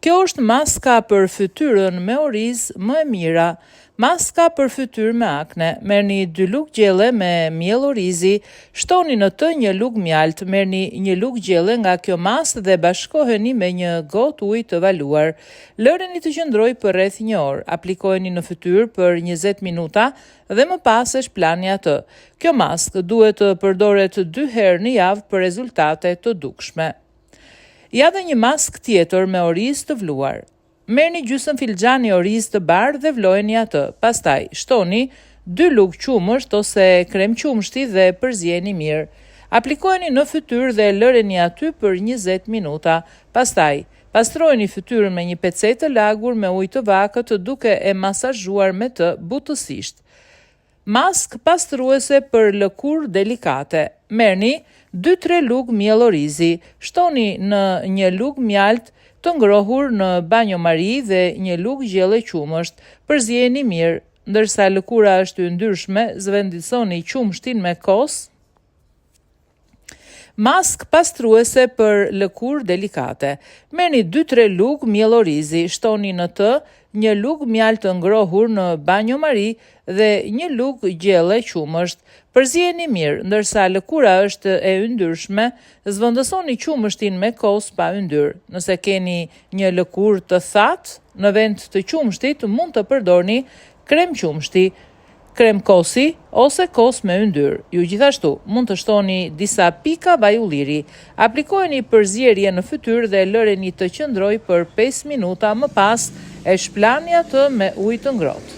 Kjo është maska për fytyrën me oriz më e mira. Maska për fytyrë me akne. Merrni 2 lugë gjelle me miell orizi, shtoni në të një lugë mjalt, merrni një lugë gjelle nga kjo masë dhe bashkoheni me një gotë ujë të valuar. Lëreni të qëndrojë për rreth 1 orë. Aplikojeni në fytyrë për 20 minuta dhe më pas e shplani atë. Kjo maskë duhet të përdoret 2 herë në javë për rezultate të dukshme. Ja dhe një maskë tjetër me oriz të vluar. Merrni gjysmë filxhani oriz të bardhë dhe vlojeni atë. Pastaj shtoni 2 lugë qumësht ose krem qumshti dhe përzjeni mirë. Aplikojeni në fytyrë dhe lëreni aty për 20 minuta. Pastaj pastrojeni fytyrën me një pecetë të lagur me ujë të vakët duke e masazhuar me të butësisht. Maskë pastruese për lëkurë delikate. Merrni 2-3 lugë miell orizi, shtoni në një lugë mjalt të ngrohur në banjomari dhe një lugë gjelle qumësht. Përzjeni mirë, ndërsa lëkura është e yndyrshme, zvendësoni qumshtin me kos. Maskë pastruese për lëkurë delikate. Merrni 2-3 lugë miell orizi, shtoni në të një lugë mjalt të ngrohur në banjomari dhe një lugë gjelle qumësht. Përzjeni mirë, ndërsa lëkura është e yndyrshme, zvendësoni qumshtin me kos pa yndyr. Nëse keni një lëkurë të thatë, në vend të qumshtit mund të përdorni krem qumshti, krem kosi ose kos me yndyr. Ju gjithashtu mund të shtoni disa pika vaj ulliri. Aplikojeni përzierje në fytyrë dhe lëreni të qëndrojë për 5 minuta, më pas e shplani atë me ujë të ngrohtë.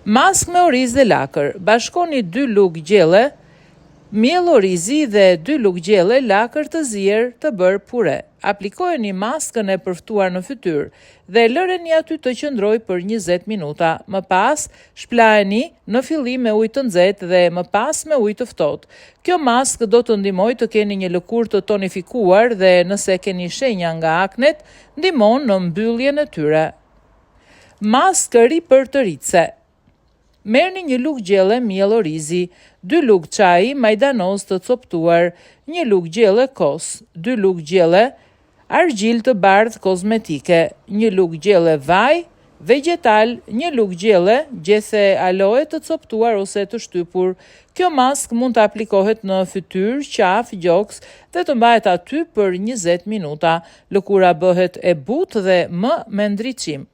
Maskë me oriz dhe lakër. Bashkoni 2 lugë gjelle miell orizi dhe 2 lugë gjelle lakër të zier të bërë pure. Aplikojeni maskën e përftuar në fytyrë dhe lëreni aty të qëndrojë për 20 minuta. Më pas shplaheni në fillim me ujë të nxehtë dhe më pas me ujë të ftohtë. Kjo maskë do të ndihmojë të keni një lëkurë të tonifikuar dhe nëse keni shenja nga aknet, ndihmon në mbylljen e tyre. Maskë ripërtëritse. Merrni një lugë gjelle miell orizi, 2 lugë çaji majdanoz të coptuar, 1 lugë gjelle kos, 2 lugë gjelle argjil të bardhë kozmetike, 1 lugë gjelle vaj vegetal, 1 lugë gjelle gjethe aloe të coptuar ose të shtypur. Kjo maskë mund të aplikohet në fytyrë, qafë, gjoks dhe të mbahet aty për 20 minuta. Lëkura bëhet e butë dhe më me ndriçim.